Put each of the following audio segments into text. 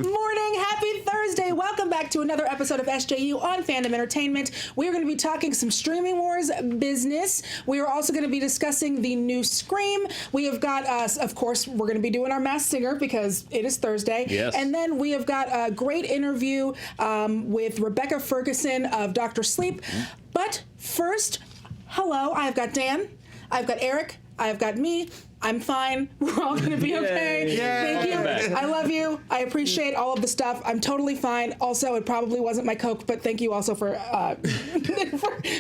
morning. Happy Thursday. Welcome back to another episode of SJU on Fandom Entertainment. We are going to be talking some Streaming Wars business. We are also going to be discussing the new Scream. We have got us, of course, we're going to be doing our Masked Singer because it is Thursday. Yes. And then we have got a great interview with Rebecca Ferguson of Dr. Sleep. But first, hello, I've got Dan, I've got Eric, I've got me. I'm fine. We're all going to be okay. Thank you. I love you. I appreciate all of the stuff. I'm totally fine. Also, it probably wasn't my Coke, but thank you also for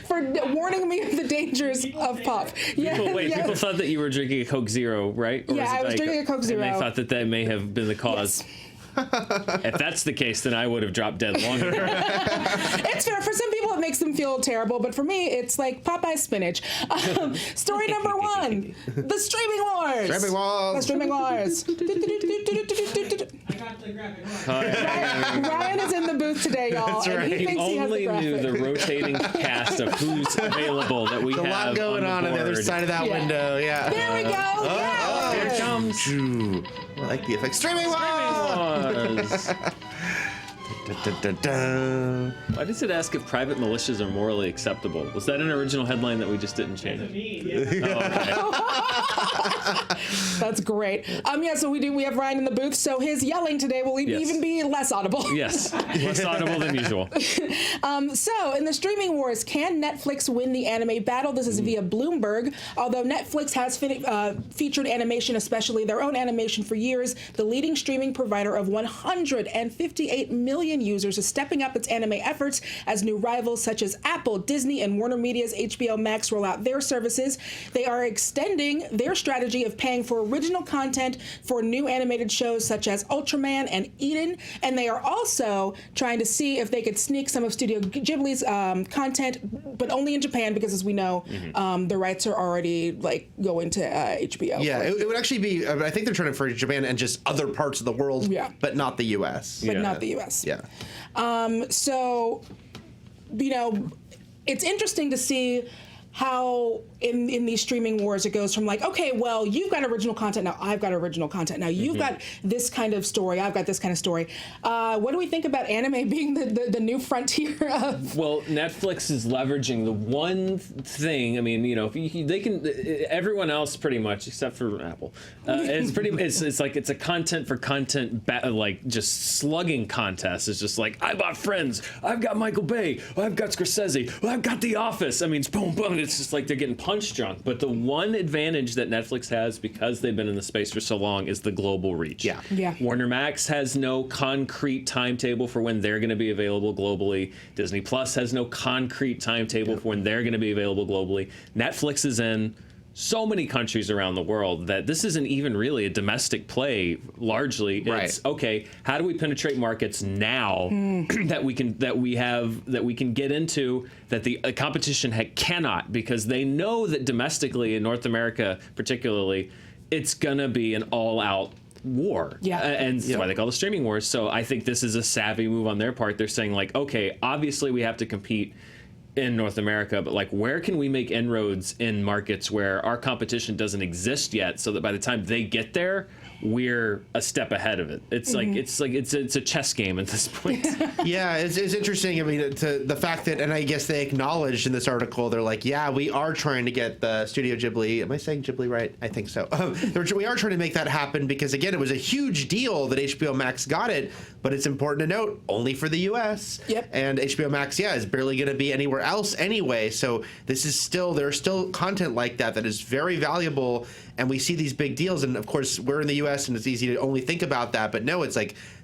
for warning me of the dangers of pop. People thought that you were drinking a Coke Zero, right? Or I was drinking a Coke Zero. And they thought that may have been the cause. Yes. If that's the case, then I would have dropped dead long ago. It's fair. For some people, it makes them feel terrible, but for me, it's like Popeye spinach. Story number one: the Streaming Wars. Streaming Wars. The Streaming Wars. I got the graphic. Ryan is in the booth today, y'all. That's right. And he thinks he has only the graphic. knew the rotating cast of who's available that we There's have. a lot going on the other side of that window. Yeah. There we go. Here it comes. I like the effect. Streaming Wars. Why does it ask if private militias are morally acceptable? Was that an original headline that we just didn't change? That's great. So we have Ryan in the booth, so his yelling today will even be less audible. Yes, less audible than usual. So in the Streaming Wars, can Netflix win the anime battle? This is via Bloomberg. Although Netflix has featured animation, especially their own animation, for years, the leading streaming provider of 158 million users is stepping up its anime efforts as new rivals such as Apple, Disney, and Warner Media's HBO Max roll out their services. They are extending their strategy of paying for original content for new animated shows such as Ultraman and Eden, and they are also trying to see if they could sneak some of Studio Ghibli's content, but only in Japan because, as we know, the rights are already going to HBO. Yeah, it would actually be. I think they're trying to for Japan and just other parts of the world, but not the U.S. But not the U.S. Yeah. So, it's interesting to see how in these Streaming Wars it goes from okay, well, you've got original content, now I've got original content, now you've got this kind of story, I've got this kind of story. What do we think about anime being the new frontier of? Well, Netflix is leveraging the one thing. I mean, they can. Everyone else pretty much, except for Apple, it's pretty. It's like it's a content for content, just slugging contest. It's just like I bought Friends, I've got Michael Bay, I've got Scorsese, I've got The Office. I mean, it's boom, boom. It's just like they're getting punch drunk. But the one advantage that Netflix has, because they've been in the space for so long, is the global reach. Yeah. Warner Max has no concrete timetable for when they're going to be available globally. Disney Plus has no concrete timetable for when they're going to be available globally. Netflix is in so many countries around the world that this isn't even really a domestic play. Largely, it's okay. How do we penetrate markets now that we can get into that the competition cannot, because they know that domestically in North America, particularly, it's gonna be an all-out war. And that's why they call the Streaming Wars. So I think this is a savvy move on their part. They're saying okay, obviously we have to compete in North America, but where can we make inroads in markets where our competition doesn't exist yet, so that by the time they get there, we're a step ahead of it. It's it's a chess game at this point. Yeah, it's interesting. I mean, to the fact that, and I guess they acknowledged in this article, they're like, yeah, we are trying to get the Studio Ghibli. Am I saying Ghibli right? I think so. We are trying to make that happen because, again, it was a huge deal that HBO Max got it, but it's important to note, only for the U.S. And HBO Max, is barely going to be anywhere else anyway. So there's still content like that is very valuable. And we see these big deals, and of course we're in the U.S. and it's easy to only think about that, but no, it's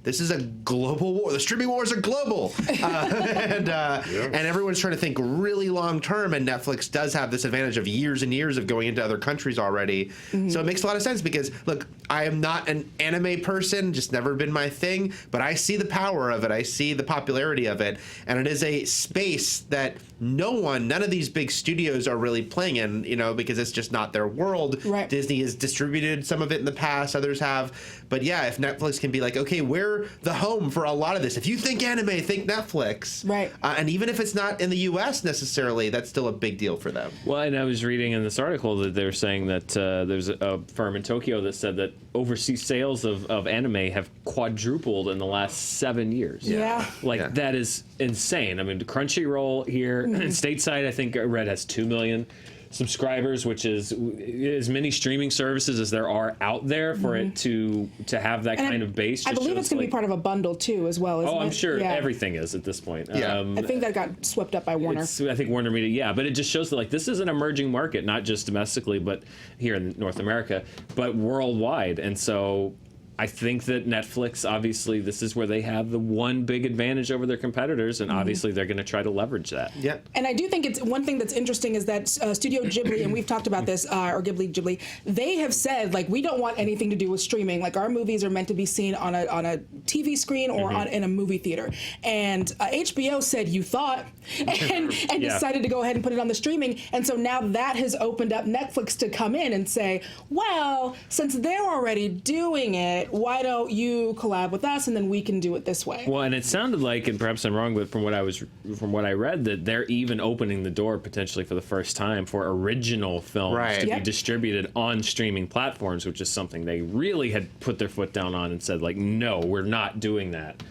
this is a global war. The streaming wars are global, and everyone's trying to think really long term. And Netflix does have this advantage of years and years of going into other countries already. So it makes a lot of sense because look, I am not an anime person, just never been my thing, but I see the power of it. I see the popularity of it, and it is a space that none of these big studios are really playing in, because it's just not their world. Right. Disney has distributed some of it in the past, others have. But yeah, if Netflix can be okay, where they're the home for a lot of this. If you think anime, think Netflix. Right. And even if it's not in the U.S. necessarily, that's still a big deal for them. Well, and I was reading in this article that they're saying that there's a firm in Tokyo that said that overseas sales of anime have quadrupled in the last 7 years. Yeah. Like, that is insane. I mean, Crunchyroll here, stateside, I think I read, has 2 million subscribers, which is as many streaming services as there are out there for it to have that kind of base. I believe it's going to be part of a bundle too, as well. Isn't I'm it? sure everything is at this point. Yeah. I think that got swept up by Warner. I think Warner Media, yeah, but it just shows that like this is an emerging market, not just domestically, but here in North America, but worldwide. And so I think that Netflix, obviously, this is where they have the one big advantage over their competitors, and obviously they're going to try to leverage that. Yeah. And I do think it's one thing that's interesting is that Studio Ghibli, and we've talked about this, or Ghibli, they have said, like, we don't want anything to do with streaming. Like, our movies are meant to be seen on a TV screen or in a movie theater. And HBO said, you thought, and decided to go ahead and put it on the streaming. And so now that has opened up Netflix to come in and say, well, since they're already doing it, why don't you collab with us and then we can do it this way? Well, and it sounded like, and perhaps I'm wrong, but from what I read, that they're even opening the door potentially for the first time for original films to be distributed on streaming platforms, which is something they really had put their foot down on and said, like, no, we're not doing that.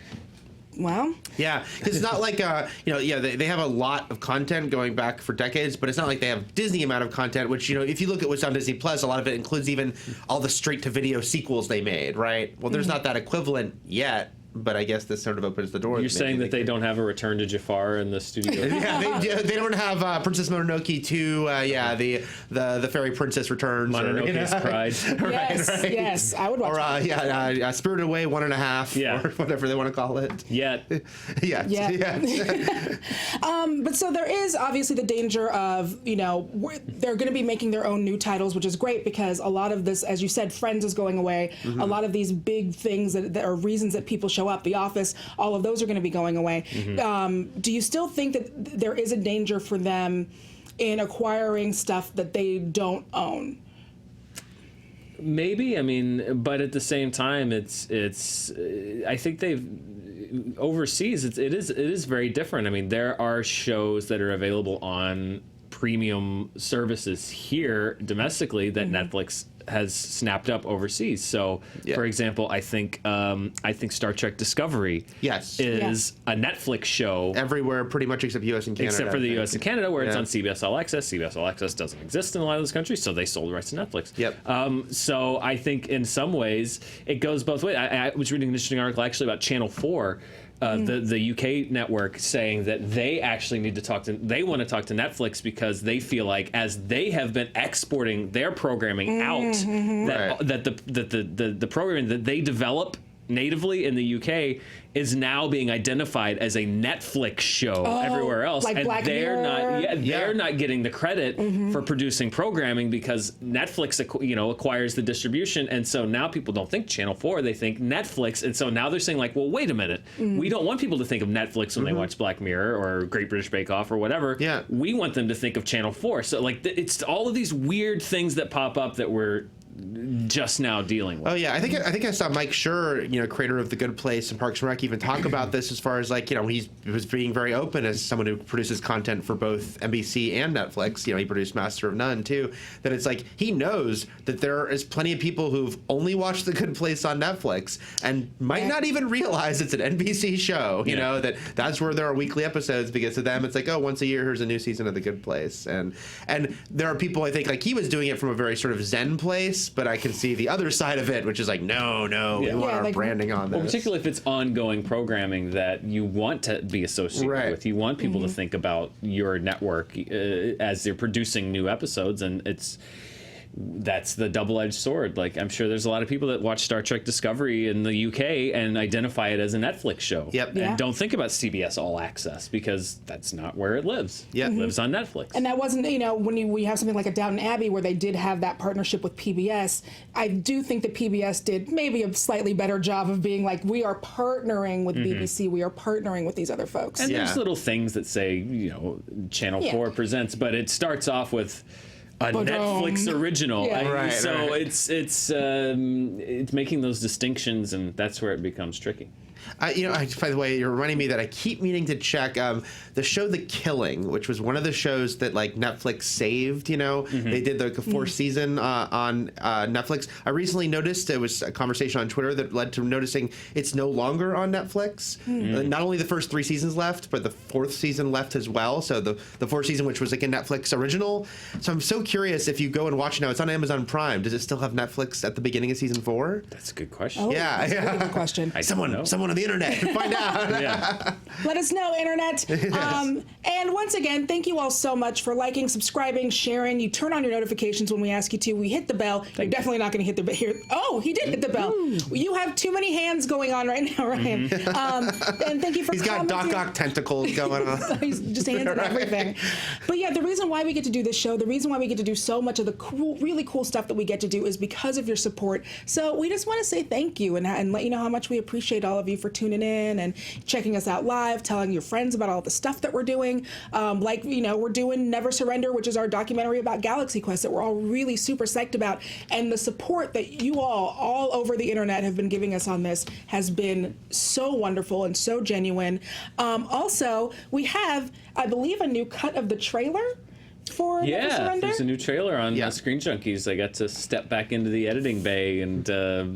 Well, yeah, it's not like they have a lot of content going back for decades, but it's not like they have Disney amount of content. Which, if you look at what's on Disney Plus, a lot of it includes even all the straight to video sequels they made, right? Well, there's not that equivalent yet. But I guess this sort of opens the door. You're saying that they don't have a Return to Jafar in the studio? Yeah, they don't have Princess Mononoke 2. The Fairy Princess Returns. Mononoke's Pride. Yes, I would watch that. Or Spirited Away 1.5, or whatever they want to call it. Yet. But so there is obviously the danger of, they're going to be making their own new titles, which is great because a lot of this, as you said, Friends is going away. A lot of these big things that are reasons that people show up, The Office, all of those are going to be going away. Do you still think that there is a danger for them in acquiring stuff that they don't own? Maybe. I mean, but at the same time, it's. I think they've overseas. It is very different. I mean, there are shows that are available on premium services here domestically that Netflix has snapped up overseas. So, for example, I think Star Trek Discovery is a Netflix show everywhere, pretty much except U.S. and Canada. Except for the U.S. and Canada, where it's on CBS All Access. CBS All Access doesn't exist in a lot of those countries, so they sold the rights to Netflix. So I think in some ways it goes both ways. I was reading an interesting article actually about Channel 4. The UK network saying that they actually need to they want to talk to Netflix because they feel like as they have been exporting their programming out, that the programming that they develop natively in the UK is now being identified as a Netflix show everywhere else, like and Black they're Mirror. they're not getting the credit for producing programming because Netflix acquires the distribution, and so now people don't think Channel 4, they think Netflix, and so now they're saying like, well, wait a minute, we don't want people to think of Netflix when they watch Black Mirror or Great British Bake Off or whatever. We want them to think of Channel 4. So like it's all of these weird things that pop up that we're just now dealing with. Oh yeah, I think I saw Mike Schur, creator of The Good Place and Parks and Rec, even talk about this as far as like, he was being very open as someone who produces content for both NBC and Netflix. He produced Master of None too. That it's like he knows that there is plenty of people who've only watched The Good Place on Netflix and might not even realize it's an NBC show. That's where there are weekly episodes because to them it's like, oh, once a year here's a new season of The Good Place, and there are people I think like he was doing it from a very sort of zen place. But I can see the other side of it, which is like, no, we want our branding on this. Well, particularly if it's ongoing programming that you want to be associated with. You want people to think about your network as they're producing new episodes, and that's the double-edged sword. Like, I'm sure there's a lot of people that watch Star Trek Discovery in the UK and identify it as a Netflix show. And don't think about CBS All Access because that's not where it lives. It lives on Netflix. And that wasn't, when we have something like a Downton Abbey where they did have that partnership with PBS, I do think that PBS did maybe a slightly better job of being like, we are partnering with BBC, we are partnering with these other folks. And there's little things that say, Channel 4 presents, but it starts off with a Netflix original. Yeah. Right, so right. it's making those distinctions, and that's where it becomes tricky. By the way, you're reminding me that I keep meaning to check the show The Killing, which was one of the shows that like Netflix saved. They did the fourth season on Netflix. I recently noticed it was a conversation on Twitter that led to noticing it's no longer on Netflix. Not only the first 3 seasons left, but the 4th season left as well. So the 4th season, which was like a Netflix original. So I'm so curious if you go and watch it now. It's on Amazon Prime. Does it still have Netflix at the beginning of season 4? That's a good question. Oh, Yeah, that's a yeah. really good question. Someone on the internet find out. Yeah. Let us know, Internet. And once again, thank you all so much for liking, subscribing, sharing. You turn on your notifications when we ask you to. We hit the bell. You're definitely not going to hit the bell here. Oh, he did hit the bell. You have too many hands going on right now, Ryan. And thank you for He's got commenting. Doc Ock tentacles going on. He's just hands and everything. But yeah, the reason why we get to do this show, the reason why we get to do so much of the cool, really cool stuff that we get to do is because of your support. So we just want to say thank you and let you know how much we appreciate all of you for tuning in and checking us out live, telling your friends about all the stuff that we're doing. We're doing Never Surrender, which is our documentary about Galaxy Quest that we're all really super psyched about. And the support that you all over the internet have been giving us on this has been so wonderful and so genuine. Also, we have, I believe, a new cut of the trailer for Never Surrender. There's a new trailer on Yeah. Screen Junkies. I got to step back into the editing bay, and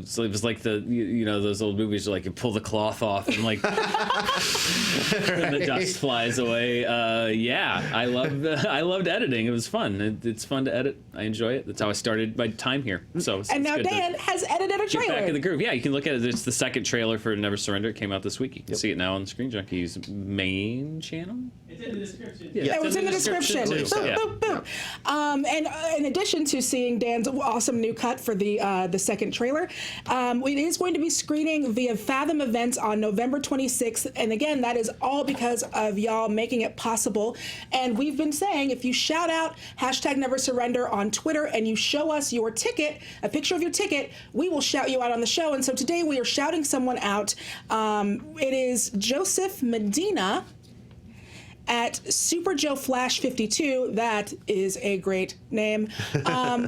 so it was like those old movies where like you pull the cloth off and like and the dust flies away. I loved editing. It was fun. It's fun to edit. I enjoy it. That's how I started my time here. So And now Dan has edited a get trailer. back in the groove. Yeah, you can look at it. It's the second trailer for Never Surrender. It came out this week. You can see it now on Screen Junkies main channel. It's in the description. Yeah, It was in the description. too. Boom, Yeah. boom, boom. And in addition to seeing Dan's awesome new cut for the second trailer, it is going to be screening via Fathom events on November 26th. And again, that is all because of y'all making it possible. And we've been saying if you shout out #NeverSurrender on Twitter and you show us your ticket, a picture of your ticket, we will shout you out on the show. And so today we are shouting someone out. It is Joseph Medina at Super Joe Flash 52. That is a great name.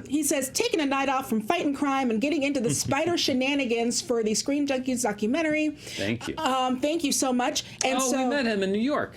He says, taking a night off from fighting crime and getting into the spider shenanigans for the Screen Junkies documentary. Thank you. Thank you so much. And we met him in New York.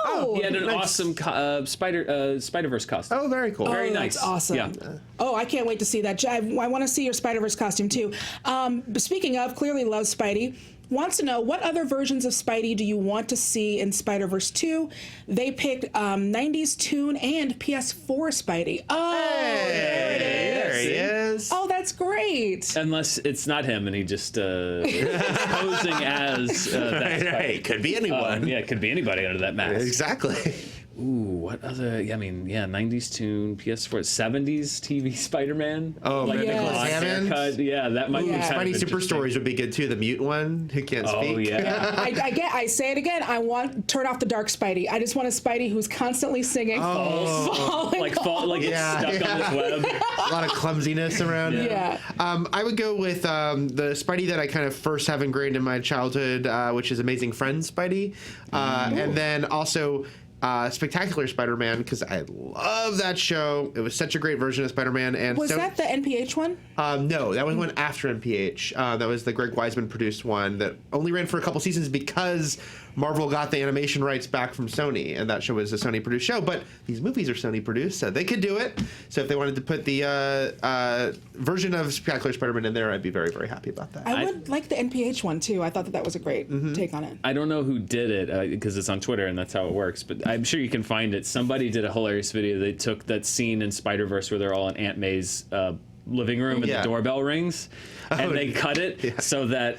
Oh, He had an nice. Oh, awesome Spider-Verse costume. Oh, very cool. Very that's nice. awesome. Yeah. Oh, I can't wait to see that. I want to see your Spider-Verse costume too. But speaking of, clearly loves Spidey. Wants to know what other versions of Spidey do you want to see in Spider-Verse 2? They picked 90s Toon and PS4 Spidey. Oh, there it is. There he is. Oh, that's great. Unless it's not him and he just is posing as that Spidey. Right. Could be anyone. Yeah, it could be anybody under that mask. Exactly. Ooh, what other? Yeah, I mean, 90s Toon, PS4, 70s TV Spider-Man. Oh, like Nicholas the gloss Hammond? haircut. Yeah, that might be Yeah. kind Spidey of Super interesting. Stories would be good too. The mute one who can't Oh speak. yeah. I say it again. I want turn off the dark Spidey. I just want a Spidey who's constantly singing. Falling like off. Yeah, stuck on this web. A lot of clumsiness around. Yeah. I would go with the Spidey that I kind of first have ingrained in my childhood, which is Amazing Friends Spidey, and then also Spectacular Spider-Man, because I love that show. It was such a great version of Spider-Man. And Was so, that the NPH one? no, that was one after NPH. That was the Greg Weisman produced one that only ran for a couple seasons because Marvel got the animation rights back from Sony, and that show was a Sony produced show. But these movies are Sony produced, so they could do it. So if they wanted to put the version of Spectacular Spider-Man in there, I'd be very, very happy about that. I would like the NPH one too. I thought that was a great take on it. I don't know who did it because it's on Twitter and that's how it works, but I'm sure you can find it. Somebody did a hilarious video. They took that scene in Spider-Verse where they're all in Aunt May's living room and Yeah. the doorbell rings, and they cut it so that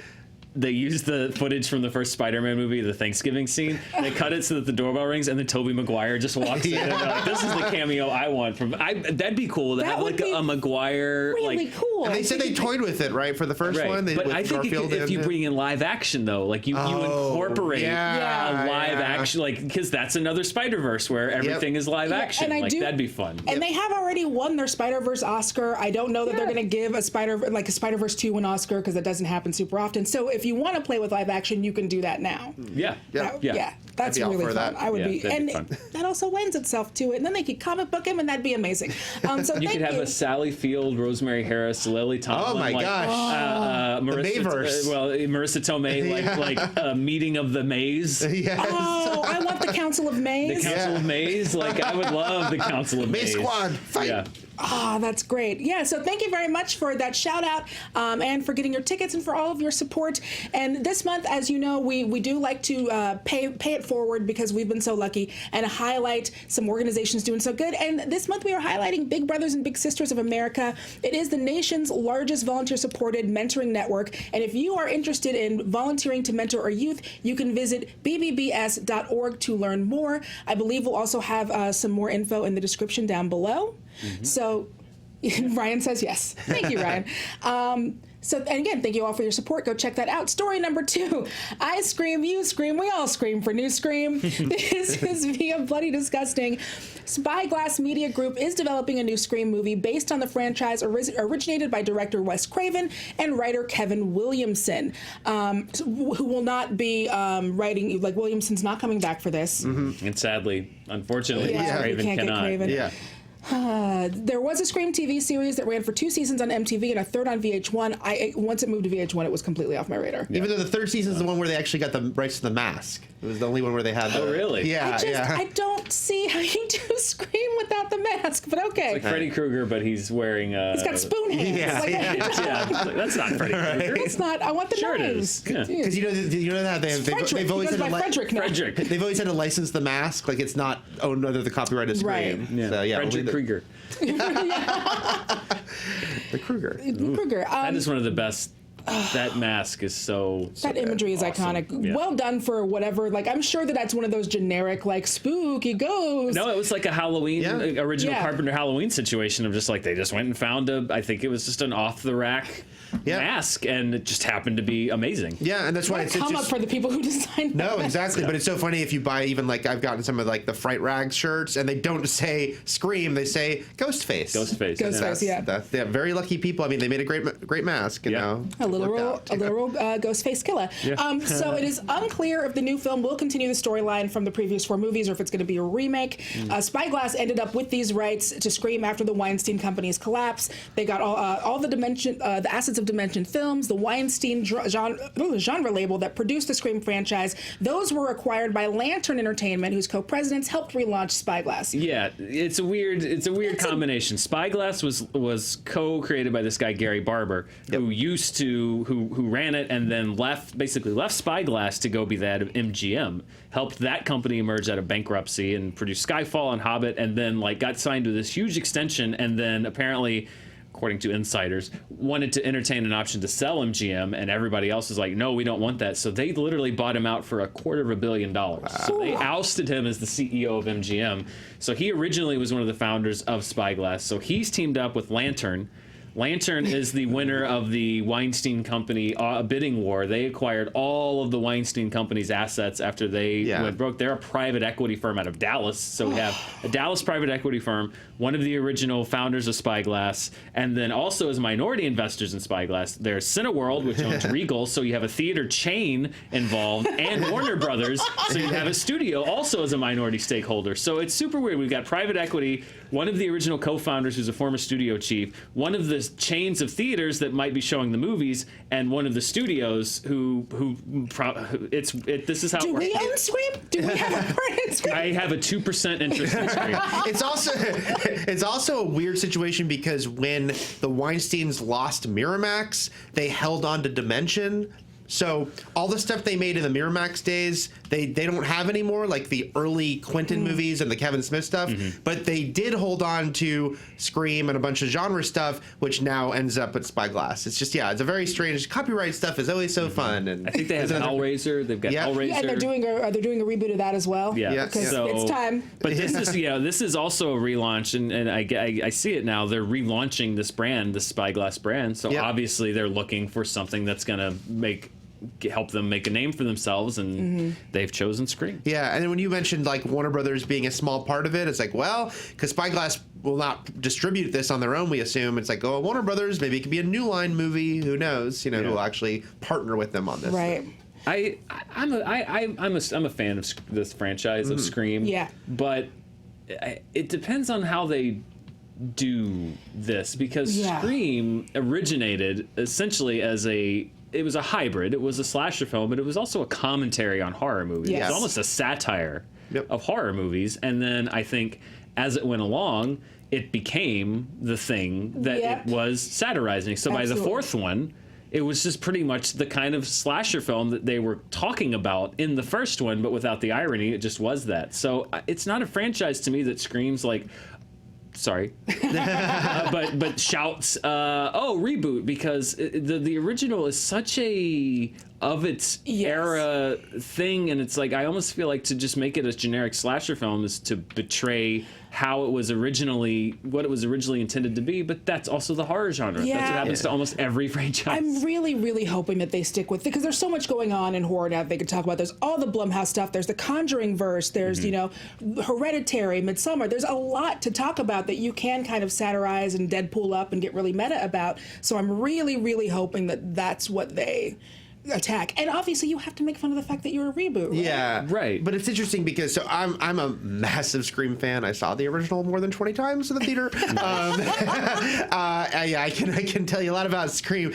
they used the footage from the first Spider-Man movie, the Thanksgiving scene. They cut it so that the doorbell rings, and then Tobey Maguire just walks in. And they're like, this is the cameo I want from. That'd be cool to That have would like be a Maguire. Really like, cool. And they said they toyed with it, right, for the first one. They, but with I think Garfield if you in it. bring in live action though, like you incorporate yeah, a live yeah. action, like because that's another Spider-Verse where everything is live action. and I Like do- that'd be fun. And they have already won their Spider-Verse Oscar. I don't know that they're going to give a Spider-Verse 2 an Oscar because that doesn't happen super often. So if if you want to play with live action, you can do that now. Yeah. Yeah, that's I'd be all really for fun. that. I would Yeah, be, that'd and be fun. that also lends itself to it. And then they could comic book him, and that'd be amazing. So You thank could have you. a Sally Field, Rosemary Harris, Lily Tomlin. Oh my gosh. Marissa, Mayverse. Marissa Tomei, like a meeting of the maze. Yes. Oh, I want the Council of The Maze. Council of Maze. Like, I would love the Council of Maze Maze. Squad, fight. Yeah. Ah, that's great. Yeah, so thank you very much for that shout out and for getting your tickets and for all of your support. And this month, as you know, we do like to pay it forward because we've been so lucky and highlight some organizations doing so good. And this month we are highlighting Big Brothers and Big Sisters of America. It is the nation's largest volunteer-supported mentoring network. And if you are interested in volunteering to mentor our youth, you can visit bbbs.org to learn more. I believe we'll also have some more info in the description down below. So Ryan says yes. Thank you, Ryan. And again, thank you all for your support. Go check that out. Story number 2. I scream, you scream, we all scream for new Scream. This is via Bloody Disgusting. Spyglass Media Group is developing a new Scream movie based on the franchise originated by director Wes Craven and writer Kevin Williamson, who will not be writing, like Williamson's not coming back for this. And sadly, unfortunately, Yeah, we Craven can't get cannot. Craven. Yeah. There was a Scream TV series that ran for 2 seasons on MTV and a third on VH1. Once it moved to VH1, it was completely off my radar. Even though the third season is the one where they actually got the rights to the mask. It was the only one where they had the... Oh, really? Yeah, I don't see how you do Scream without the mask, but okay. Like Freddy Krueger, but he's wearing He's got spoon hands. Yeah, Like, yeah, that's not Freddy Krueger. It's not. I want the Sure it nose. is. Yeah. Because you know that Frederick. they've always He goes had by Frederick now. Frederick. They've always had to license the mask, like it's not under the copyright of Scream. Right. Yeah. So yeah, Frederick only Krueger. the Krueger. Krueger. That is one of the best. That mask is so. That imagery is awesome. iconic. Yeah. Well done for whatever. Like, I'm sure that's one of those generic, like, spooky ghosts. No, it was like a Halloween, original Yeah. Carpenter Halloween situation of just like they just went and found I think it was just an off the rack mask, and it just happened to be amazing. Yeah, and that's why What a it's come just, up for the people who designed No, that. exactly. But it's so funny if you buy even like I've gotten some of like the Fright Rags shirts, and they don't say Scream, they say Ghostface. Ghostface. Ghostface, yeah. That's very lucky people. I mean, they made a great mask. You know, A Worked literal out. Ghostface killer. Yeah. So it is unclear if the new film will continue the storyline from the previous 4 movies or if it's going to be a remake. Spyglass ended up with these rights to Scream after the Weinstein Company's collapse. They got all the assets of Dimension Films, the Weinstein genre label that produced the Scream franchise. Those were acquired by Lantern Entertainment, whose co-presidents helped relaunch Spyglass. Yeah, it's a weird combination. Spyglass was co-created by this guy Gary Barber, who ran it and then left Spyglass to go be the head of MGM. Helped that company emerge out of bankruptcy and produced Skyfall and Hobbit, and then got signed to this huge extension, and then apparently, according to insiders, wanted to entertain an option to sell MGM, and everybody else was like, no, we don't want that. So they literally bought him out for $250 million. So they ousted him as the CEO of MGM. So he originally was one of the founders of Spyglass. So he's teamed up with Lantern. Lantern is the winner of the Weinstein Company bidding war. They acquired all of the Weinstein Company's assets after they went broke. They're a private equity firm out of Dallas. So we have a Dallas private equity firm, one of the original founders of Spyglass, and then also as minority investors in Spyglass, there's Cineworld, which owns Regal. So you have a theater chain involved, and Warner Brothers. So you have a studio also as a minority stakeholder. So it's super weird. We've got private equity, one of the original co-founders who's a former studio chief, one of the chains of theaters that might be showing the movies, and one of the studios this is how Do it works. we own Scream? Do we have a part in Scream? I have a 2% interest in Scream. It's also a weird situation because when the Weinsteins lost Miramax, they held on to Dimension. So all the stuff they made in the Miramax days, they don't have anymore, like the early Quentin movies and the Kevin Smith stuff. But they did hold on to Scream and a bunch of genre stuff, which now ends up at Spyglass. It's just it's a very strange. Copyright stuff is always so fun. And I think they have Hellraiser. They've got Hellraiser. Yeah, and they're doing a reboot of that as well. Yeah. Because So- it's time. But this is also a relaunch, and I see it now. They're relaunching this brand, the Spyglass brand. So obviously they're looking for something that's going to help them make a name for themselves, and they've chosen Scream. Yeah, and then when you mentioned like Warner Brothers being a small part of it, it's like, well, because Spyglass will not distribute this on their own. We assume it's like, oh, Warner Brothers, maybe it could be a New Line movie. Who knows? Who will actually partner with them on this? Right. I'm a fan of this franchise of Scream. Yeah. But it depends on how they do this, because Scream originated essentially as it was a hybrid. It was a slasher film, but it was also a commentary on horror movies. Yes. It was almost a satire of horror movies. And then I think as it went along, it became the thing that it was satirizing. So by the fourth one, it was just pretty much the kind of slasher film that they were talking about in the first one, but without the irony. It just was that. So it's not a franchise to me that screams like, sorry, but shouts, oh, reboot, because the original is such a of its era thing, and it's like I almost feel like to just make it a generic slasher film is to betray how it was originally, what it was originally intended to be. But that's also the horror genre. Yeah. That's what happens to almost every franchise. I'm really, really hoping that they stick with it, because there's so much going on in horror now that they could talk about. There's all the Blumhouse stuff. There's the Conjuring verse. There's, Hereditary, Midsommar. There's a lot to talk about that you can kind of satirize and Deadpool up and get really meta about. So I'm really, really hoping that that's what they attack. And obviously you have to make fun of the fact that you're a reboot, right? Yeah, right. But it's interesting because I'm a massive Scream fan. I saw the original more than 20 times in the theater. I can tell you a lot about Scream.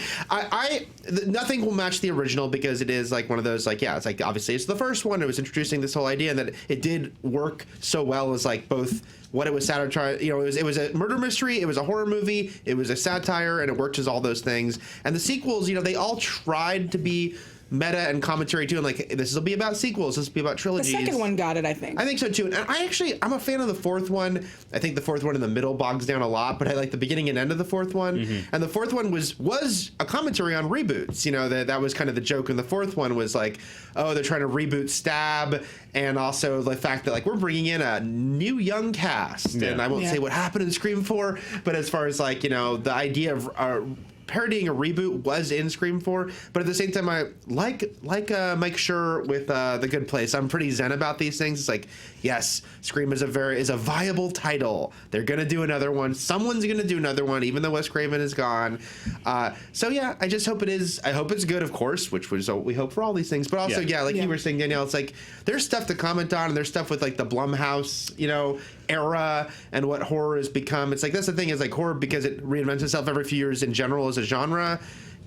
Nothing will match the original because it is like one of those it's like obviously it's the first one. It was introducing this whole idea, and that it did work so well as like both what it was satire. It was a murder mystery. It was a horror movie. It was a satire, and it worked as all those things. And the sequels, they all tried to be meta and commentary too, and like this will be about sequels, this will be about trilogies. The second one got it, I think. I think so too. And I'm a fan of the fourth one. I think the fourth one in the middle bogs down a lot, but I like the beginning and end of the fourth one. And the fourth one was a commentary on reboots. That was kind of the joke in the fourth one, was like, oh, they're trying to reboot Stab, and also the fact that like we're bringing in a new young cast. And I won't say what happened in Scream 4, but as far as like the idea of parodying a reboot was in Scream 4, but at the same time, I like Mike Schur with The Good Place. I'm pretty zen about these things. It's like, yes, Scream is a viable title. They're gonna do another one. Someone's gonna do another one, even though Wes Craven is gone. So yeah, I just hope it is. I hope it's good, of course, which was what we hope for all these things. But also, you were saying, Danielle, it's like there's stuff to comment on, and there's stuff with like the Blumhouse, era and what horror has become. It's like that's the thing, is like horror, because it reinvents itself every few years in general as a genre.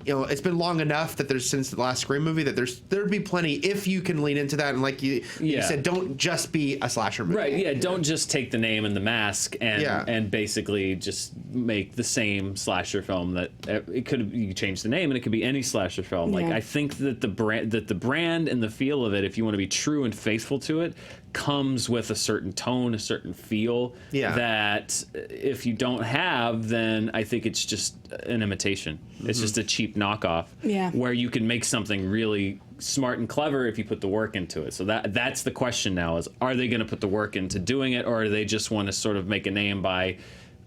It's been long enough that there's, since the last Scream movie, that there'd be plenty if you can lean into that, and like you said, don't just be a slasher movie. Right, yeah, don't just take the name and the mask and basically just make the same slasher film. That you could change the name and it could be any slasher film. Like I think that the brand and the feel of it, if you want to be true and faithful to it, comes with a certain tone, a certain feel that if you don't have, then I think it's just an imitation. It's just a cheap knockoff where you can make something really smart and clever if you put the work into it. So that's the question now, is are they going to put the work into doing it, or do they just want to sort of make a name by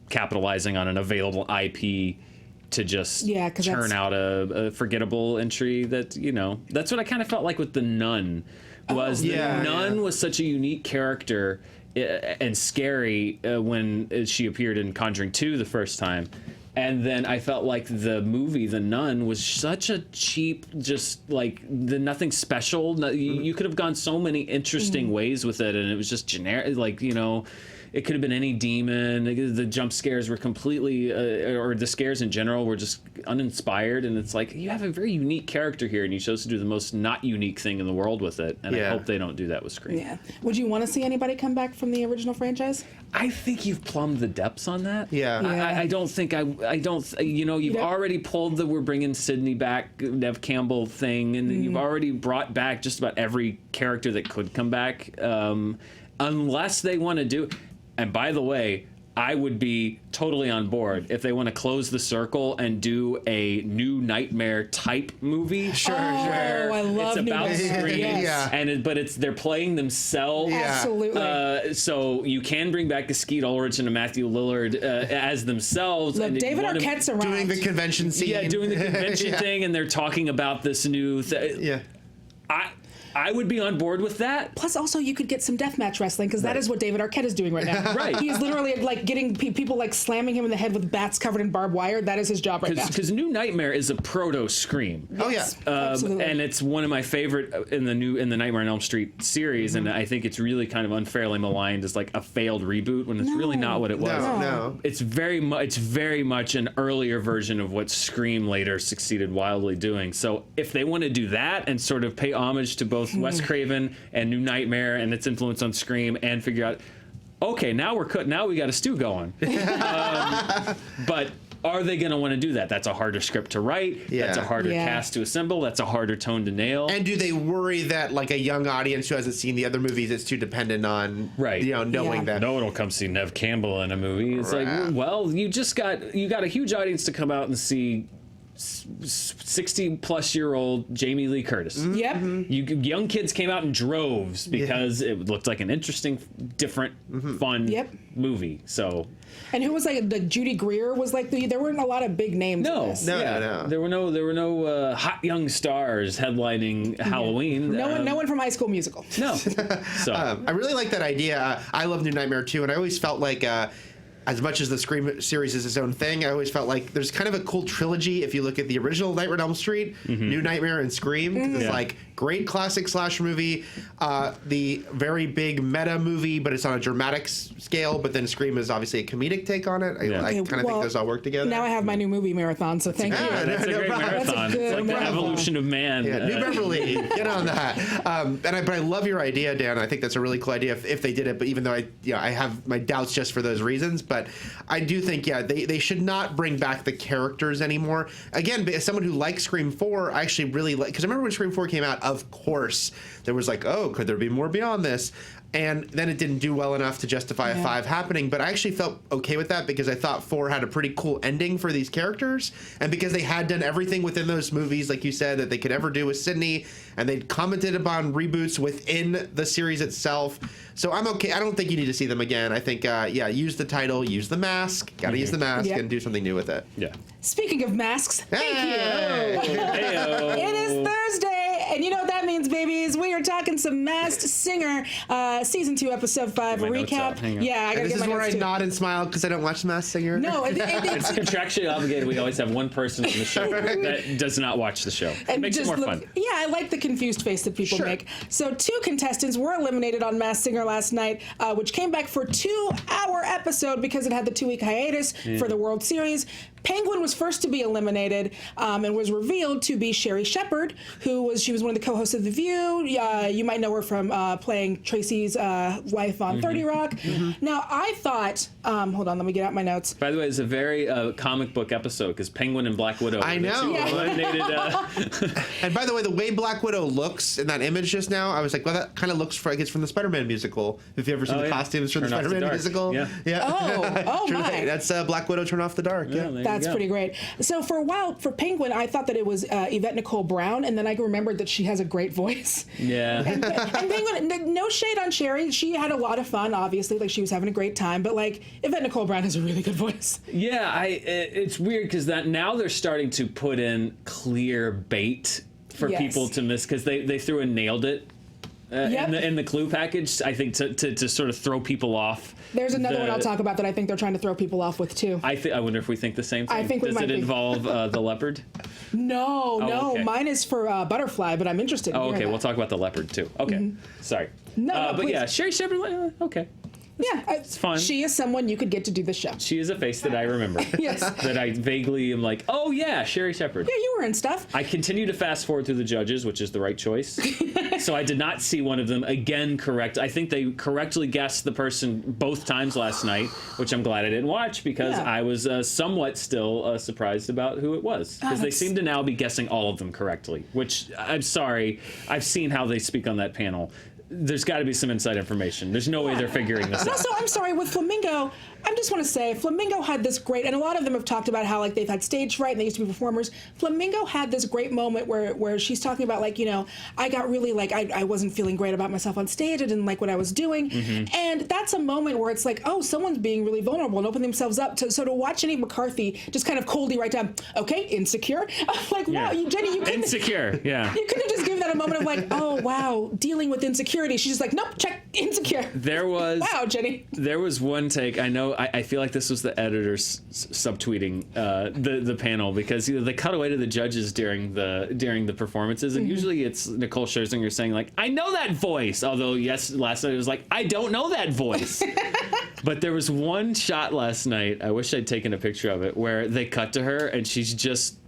capitalizing on an available IP to just turn out a forgettable entry that, that's what I kind of felt like with The Nun. Nun was such a unique character and scary when she appeared in Conjuring 2 the first time. And then I felt like the movie, The Nun, was such a cheap, just like nothing special. You could have gone so many interesting ways with it, and it was just generic, like, it could have been any demon. The jump scares were completely, or the scares in general were just uninspired. And it's like, you have a very unique character here, and you chose to do the most not unique thing in the world with it. And I hope they don't do that with Scream. Yeah. Would you want to see anybody come back from the original franchise? I think you've plumbed the depths on that. Yeah. I don't think you've already pulled the we're bringing Sydney back, Nev Campbell thing, and you've already brought back just about every character that could come back, unless they want to do. And by the way, I would be totally on board if they want to close the circle and do a new Nightmare type movie. Sure. I love it's about Scream, but they're playing themselves. Absolutely. So you can bring back a Skeet Ulrich and a Matthew Lillard as themselves. Look, and David Arquette's around. Doing the convention scene. Yeah, doing the convention thing, and they're talking about this new thing. I would be on board with that. Plus, also, you could get some deathmatch wrestling, because that is what David Arquette is doing right now. Right. He's literally like getting people like slamming him in the head with bats covered in barbed wire. That is his job right now. Because New Nightmare is a proto Scream. Oh yeah. Absolutely. And it's one of my favorite in the Nightmare on Elm Street series, and I think it's really kind of unfairly maligned as like a failed reboot when it's really not what it was. No. It's very much an earlier version of what Scream later succeeded wildly doing. So if they want to do that and sort of pay homage to both Wes Craven and New Nightmare and its influence on Scream, and figure out, okay, now we got a stew going. But are they going to want to do that? That's a harder script to write. Yeah. That's a harder cast to assemble. That's a harder tone to nail. And do they worry that like a young audience who hasn't seen the other movies is too dependent on knowing that? No one will come see Nev Campbell in a movie. It's like, well, you got a huge audience to come out and see 60-plus-year-old Jamie Lee Curtis. Yep. Young kids came out in droves because it looked like an interesting, different, fun movie. So. And who was like Judy Greer was like there weren't a lot of big names. in this. No. There were no hot young stars headlining Halloween. No one from High School Musical. No. So I really like that idea. I love New Nightmare too, and I always felt like. As much as the Scream series is its own thing, I always felt like there's kind of a cool trilogy if you look at the original Nightmare on Elm Street, New Nightmare, and Scream. It's like great classic slasher movie, the very big meta movie, but it's on a dramatic scale. But then Scream is obviously a comedic take on it. I kind of think those all work together. Now I have my new movie marathon, so thank you. that's a great marathon. It's like the evolution of man. Yeah, New Beverly, get on that. But I love your idea, Dan. I think that's a really cool idea if they did it. But even though I have my doubts just for those reasons. But I do think, they should not bring back the characters anymore. Again, as someone who likes Scream 4, I actually really like, because I remember when Scream 4 came out, of course, there was like, oh, could there be more beyond this? And then it didn't do well enough to justify a 5 happening. But I actually felt okay with that because I thought 4 had a pretty cool ending for these characters. And because they had done everything within those movies, like you said, that they could ever do with Sydney. And they'd commented upon reboots within the series itself. So I'm okay. I don't think you need to see them again. I think, use the title, use the mask. Got to use the mask and do something new with it. Yeah. Speaking of masks, thank you. Heyo. It is Thursday, and you know what that means, babies. We are talking some Masked Singer, season 2, episode 5 my notes recap. out. Hang on. Yeah, I gotta And this get is my where I notes too. nod and smile because I don't watch The Masked Singer. No, It's contractually obligated. We always have one person on the show that does not watch the show. It and makes it just more fun. Yeah, I like the confused face that people make. So 2 contestants were eliminated on Masked Singer last night, which came back for a 2-hour episode because it had the 2-week hiatus for the World Series. Penguin was first to be eliminated and was revealed to be Sherry Shepherd, she was one of the co-hosts of The View. You might know her from playing Tracy's wife on 30 Rock. Now, I thought, hold on, let me get out my notes. By the way, it's a very comic book episode because Penguin and Black Widow. I know. Were the two eliminated. And by the way, the way Black Widow looks in that image just now, I was like, well, that kind of looks like it's from the Spider-Man musical. If you ever seen the costumes from the Turn Off the Spider-Man Dark. musical. Yeah. Oh my. That's Black Widow Turn Off the Dark. Yeah, there you That's go. pretty great. So for a while, for Penguin, I thought that it was Yvette Nicole Brown, and then I remembered that she has a great voice. Yeah. And Penguin, no shade on Sherry. She had a lot of fun, obviously. Like, she was having a great time. But, like, Yvette Nicole Brown has a really good voice. Yeah, it's weird because now they're starting to put in clear bait for people to miss because they threw and nailed it in the clue package. I think to sort of throw people off. There's another one I'll talk about that I think they're trying to throw people off with too. I wonder if we think the same thing. I think we Does might it be. involve the leopard? No, okay. Mine is for Butterfly, but I'm interested in Oh, hearing okay. that. We'll talk about the leopard too. Okay, sorry. No, but please. yeah, Sherry Shepherd. Okay. Yeah, It's fun. She is someone you could get to do the show. She is a face that I remember. Yes. That I vaguely am like, oh yeah, Sherry Shepherd. Yeah, you were in stuff. I continue to fast forward through the judges, which is the right choice. So I did not see one of them again correct. I think they correctly guessed the person both times last night, which I'm glad I didn't watch because I was somewhat still surprised about who it was. Because they seem to now be guessing all of them correctly, which I'm sorry. I've seen how they speak on that panel. there's got to be some inside information. There's no way they're figuring this out. Also, I'm sorry, with Flamingo, I just want to say, Flamingo had this great, and a lot of them have talked about how like they've had stage fright and they used to be performers. Flamingo had this great moment where she's talking about like, you know, I got really like, I wasn't feeling great about myself on stage. I didn't like what I was doing. And that's a moment where it's like, oh, someone's being really vulnerable and opening themselves up. So to watch Jenny McCarthy just kind of coldly write down, okay, insecure. Like, wow, Jenny, you couldn't. Insecure, yeah. You couldn't just give that a moment of like, oh, wow, dealing with insecurity. She's just like, nope, check, insecure. There was wow, Jenny. There was one take. I know. I feel like this was the editors subtweeting the panel because they cut away to the judges during the performances, and usually it's Nicole Scherzinger saying like, "I know that voice." Although yes, last night it was like, "I don't know that voice." But there was one shot last night. I wish I'd taken a picture of it where they cut to her and she's just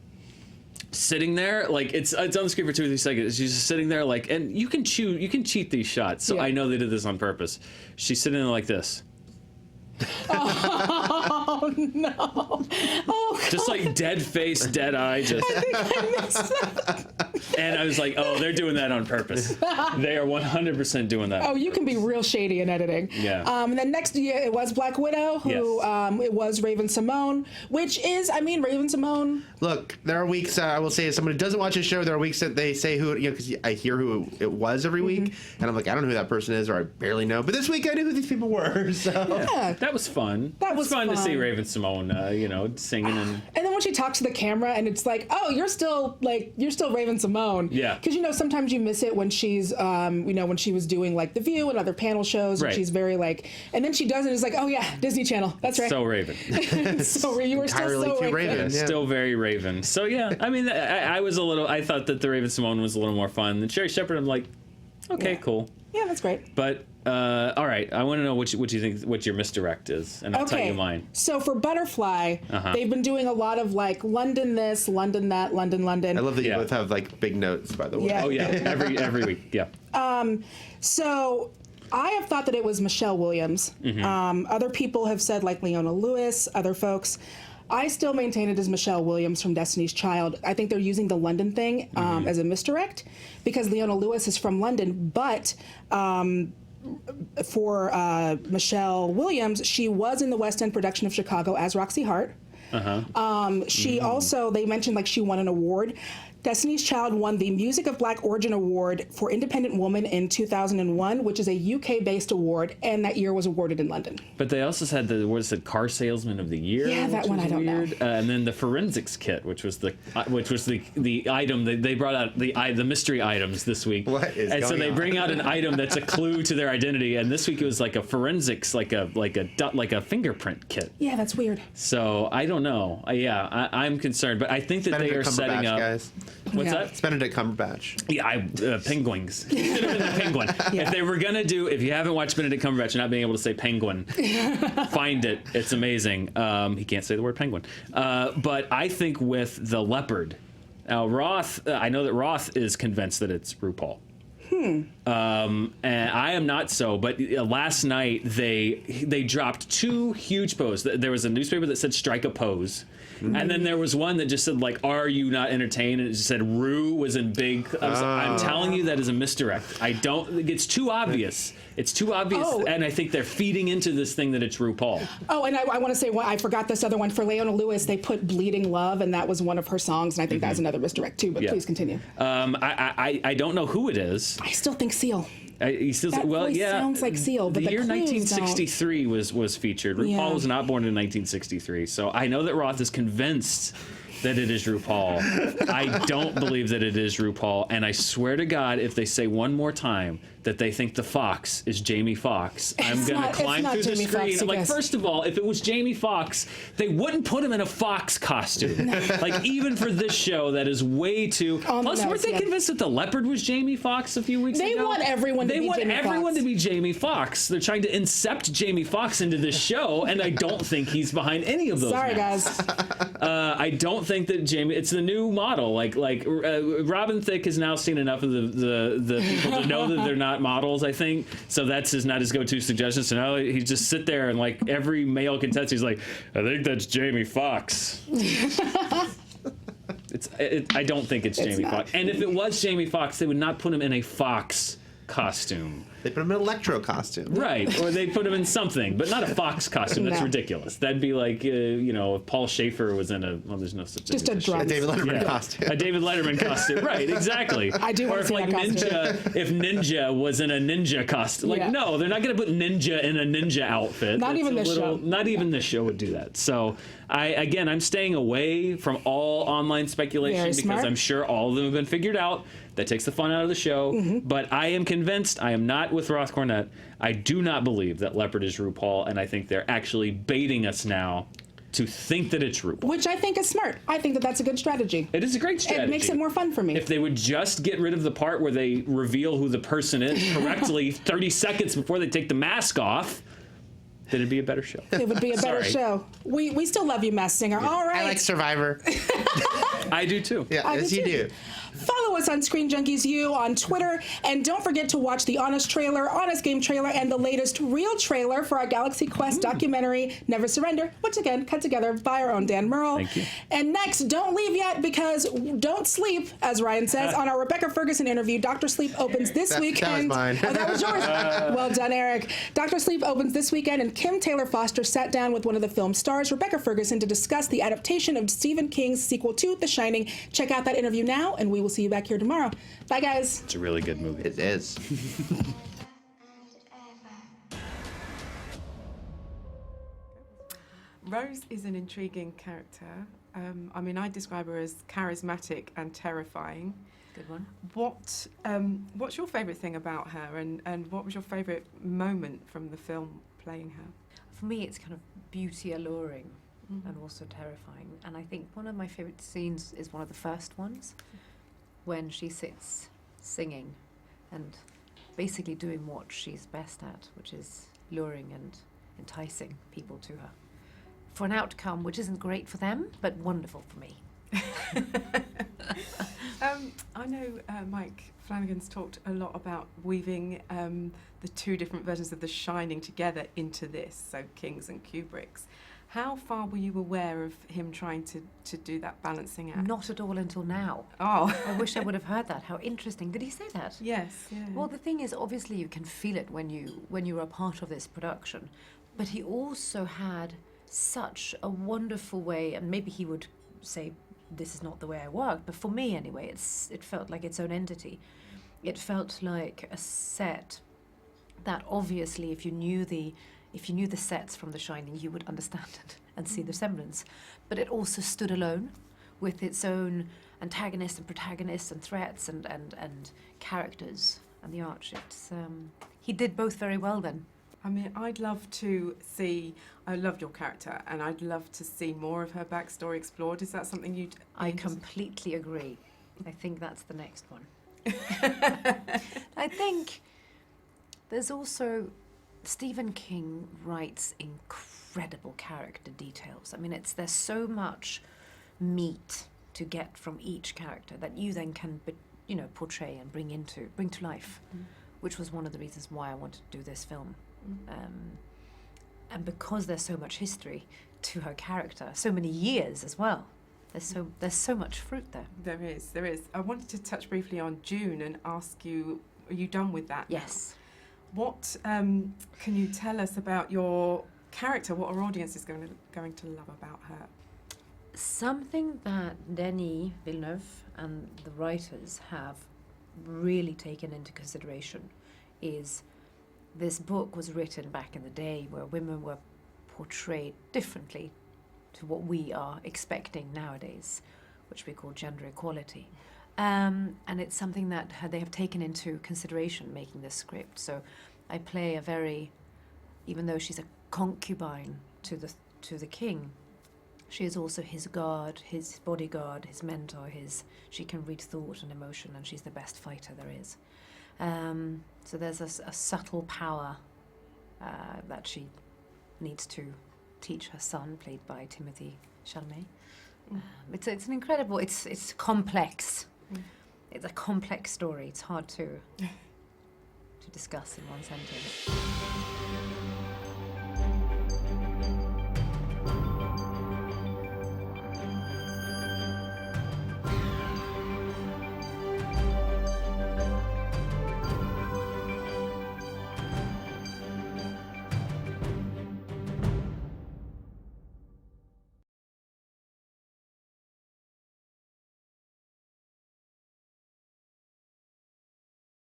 sitting there, like it's on the screen for 2 or 3 seconds. She's just sitting there, like, and you can cheat these shots. So I know they did this on purpose. She's sitting there like this. Oh no! Oh, just like dead face, dead eye. Just. I think I missed that. And I was like, oh, they're doing that on purpose. They are 100% doing that. Oh, you can be real shady in editing. Yeah. And then next year it was Black Widow, who it was Raven Simone, which is, I mean, Raven Simone. Look, there are weeks, I will say, as someone who doesn't watch a show, there are weeks that they say who, you know, because I hear who it was every week, and I'm like, I don't know who that person is, or I barely know. But this week I knew who these people were, so. Yeah. That was fun. That was fun to see fun. Raven Simone, you know, singing and then when she talks to the camera and it's like, oh, you're still Raven Simone. Yeah. Because, you know, sometimes you miss it when she's, you know, when she was doing like The View and other panel shows. Right. And she's very like, and then she does it. It's like, oh yeah, Disney Channel. That's right. so Raven. So you were still Entirely so too Raven. Raven. Yeah. Still very Raven. So yeah, I mean, I was a little. I thought that the Raven Simone was a little more fun than Sherry Shepherd. I'm like, okay, Yeah. cool. Yeah, that's great. But all right, I want to know what you think what your misdirect is, and I'll tell you mine. So for Butterfly, they've been doing a lot of like London this, London that, London. I love that you Yeah. both have like big notes, by the way. Yeah. Oh yeah, every week. Yeah. So I have thought that it was Michelle Williams. Other people have said like Leona Lewis, other folks. I still maintain it as Michelle Williams from Destiny's Child. I think they're using the London thing as a misdirect because Leona Lewis is from London, but for Michelle Williams, she was in the West End production of Chicago as Roxy Hart. She also, they mentioned like she won an award. Destiny's Child won the Music of Black Origin Award for Independent Woman in 2001, which is a UK-based award, and that year was awarded in London. But they also had the Car Salesman of the Year. Yeah, that which one was I don't know. weird. And then the Forensics Kit, which was the item they brought out the mystery items this week. What is and so going they on? bring out an item that's a clue to their identity, and this week it was like a forensics, like a fingerprint kit. Yeah, that's weird. So I don't know. I'm concerned, but I think that they are Benedict setting Cumberbatch, up. guys. What's Yeah. that? It's Benedict Cumberbatch. Yeah, penguins. Should have been the penguin. Yeah. If they were gonna do, if you haven't watched Benedict Cumberbatch and not being able to say penguin, find it. It's amazing. He can't say the word penguin. But I think with the leopard, now Roth, I know that Roth is convinced that it's RuPaul. And I am not so, but last night they dropped 2 huge posts. There was a newspaper that said strike a pose. And then there was one that just said, like, are you not entertained? And it just said Ru was in big. I'm telling you that is a misdirect. It's too obvious. It's too obvious. Oh. And I think they're feeding into this thing that it's RuPaul. Oh, and I want to say, I forgot this other one. For Leona Lewis, they put Bleeding Love, and that was one of her songs, and I think that's another misdirect, too, but Yeah. please continue. I don't know who it is. I still think Seal. He still, That well, voice yeah. sounds like Seal, but the the year clues 1963 was featured. RuPaul Yeah. was not born in 1963, so I know that Roth is convinced that it is RuPaul. I don't believe that it is RuPaul, and I swear to God, if they say one more time that they think the fox is Jamie Foxx, I'm It's going to not- climb it's through not the Jamie screen. Foxx, I Like, guess. first of all, if it was Jamie Foxx, they wouldn't put him in a fox costume. Like, even for this show, that is way too. On the Plus, weren't nose, they yeah. convinced that the leopard was Jamie Foxx a few weeks They ago? want everyone to They be want Jamie everyone Foxx. to be Jamie Foxx. They're trying to incept Jamie Foxx into this show, and I don't think he's behind any of those. Sorry, masks. guys. I don't think that Jamie. It's the new model. Like Robin Thicke has now seen enough of the people to know that they're not models. I think so. That's not his go-to suggestion. So now he just sit there and like every male contestant, he's like, I think that's Jamie Foxx. I don't think it's Jamie not. Foxx. And if it was Jamie Foxx, they would not put him in a fox costume. They put him in an electro costume. Right, or they put him in something, but not a Fox costume. That's No. ridiculous. That'd be like, if Paul Schaefer was in there's no such thing. Just as a drum. A David Letterman Yeah, costume. a David Letterman costume. Right, exactly. I do Or wanna if see like that costume. if Ninja was in a ninja costume. Like, Yeah. no, they're not going to put Ninja in a ninja outfit. Not It's even a this show. Not even this show would do that. So, I'm staying away from all online speculation Very because smart. I'm sure all of them have been figured out. That takes the fun out of the show. Mm-hmm. But I am convinced, I am not with Roth Cornet. I do not believe that Leopard is RuPaul, and I think they're actually baiting us now to think that it's RuPaul. Which I think is smart. I think that that's a good strategy. It is a great strategy. It makes it more fun for me. If they would just get rid of the part where they reveal who the person is correctly 30 seconds before they take the mask off, then it'd be a better show. It would be a better Sorry. show. We still love you, Masked Singer. All right. I like Survivor. I do too. Yeah, I as do you too. do. Follow us on Screen Junkies U on Twitter, and don't forget to watch the Honest trailer, Honest Game trailer, and the latest real trailer for our Galaxy Quest documentary, Never Surrender, which again, cut together by our own Dan Murrell. Thank you. And next, don't leave yet because don't sleep, as Ryan says, on our Rebecca Ferguson interview. Dr. Sleep opens this That was weekend. mine. Oh, that was yours. Well done, Eric. Dr. Sleep opens this weekend, and Kim Taylor Foster sat down with one of the film's stars, Rebecca Ferguson, to discuss the adaptation of Stephen King's sequel to The Shining. Check out that interview now, and we will see you back here tomorrow. Bye, guys. It's a really good movie. It is. Rose is an intriguing character. I describe her as charismatic and terrifying. Good one. What's your favourite thing about her, and what was your favourite moment from the film playing her? For me, it's kind of beauty alluring and also terrifying. And I think one of my favourite scenes is one of the first ones when she sits singing and basically doing what she's best at, which is luring and enticing people to her for an outcome which isn't great for them, but wonderful for me. I know Mike Flanagan's talked a lot about weaving the two different versions of The Shining together into this, so King's and Kubrick's. How far were you aware of him trying to do that balancing act? Not at all until now. Oh. I wish I would have heard that. How interesting. Did he say that? Yes. Yeah. Well, the thing is, obviously, you can feel it when you are a part of this production. But he also had such a wonderful way, and maybe he would say, this is not the way I work, but for me anyway, it felt like its own entity. It felt like a set that obviously, if you knew the sets from The Shining, you would understand it and see the semblance. But it also stood alone with its own antagonists and protagonists and threats and characters and the arch. He did both very well then. I'd love to see, I loved your character, and I'd love to see more of her backstory explored. Is that something you'd... I completely agree. I think that's the next one. I think there's also... Stephen King writes incredible character details. There's so much meat to get from each character that you then can, portray and bring to life, which was one of the reasons why I wanted to do this film. And because there's so much history to her character, so many years as well. There's so much fruit there. There is. I wanted to touch briefly on June and ask you, are you done with that? Yes. What can you tell us about your character? What our audience is going to love about her? Something that Denis Villeneuve and the writers have really taken into consideration is this book was written back in the day where women were portrayed differently to what we are expecting nowadays, which we call gender equality. And it's something that they have taken into consideration making this script. So I play even though she's a concubine to the king, she is also his guard, his bodyguard, his mentor, she can read thought and emotion, and she's the best fighter there is. So there's a subtle power that she needs to teach her son, played by Timothy Chalamet. It's an incredible, it's complex. It's a complex story. It's hard to discuss in one sentence.